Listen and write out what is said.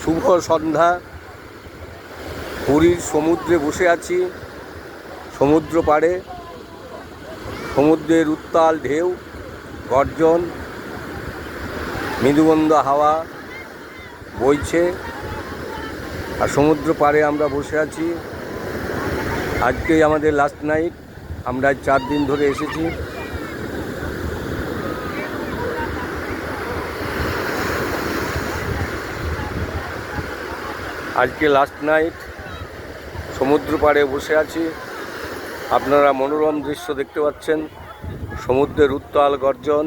শুভ সন্ধ্যা। পুরীর সমুদ্রে বসে আছি, সমুদ্র পাড়ে। সমুদ্রের উত্তাল ঢেউ, গর্জন, মৃদুমন্দ হাওয়া বইছে, আর সমুদ্র পাড়ে আমরা বসে আছি। আজকেই আমাদের লাস্ট নাইট। আমরা 4 দিন ধরে এসেছি। আজকে লাস্ট নাইট, সমুদ্র পাড়ে বসে আছি। আপনারা মনোরম দৃশ্য দেখতে পাচ্ছেন, সমুদ্রের উত্তাল গর্জন।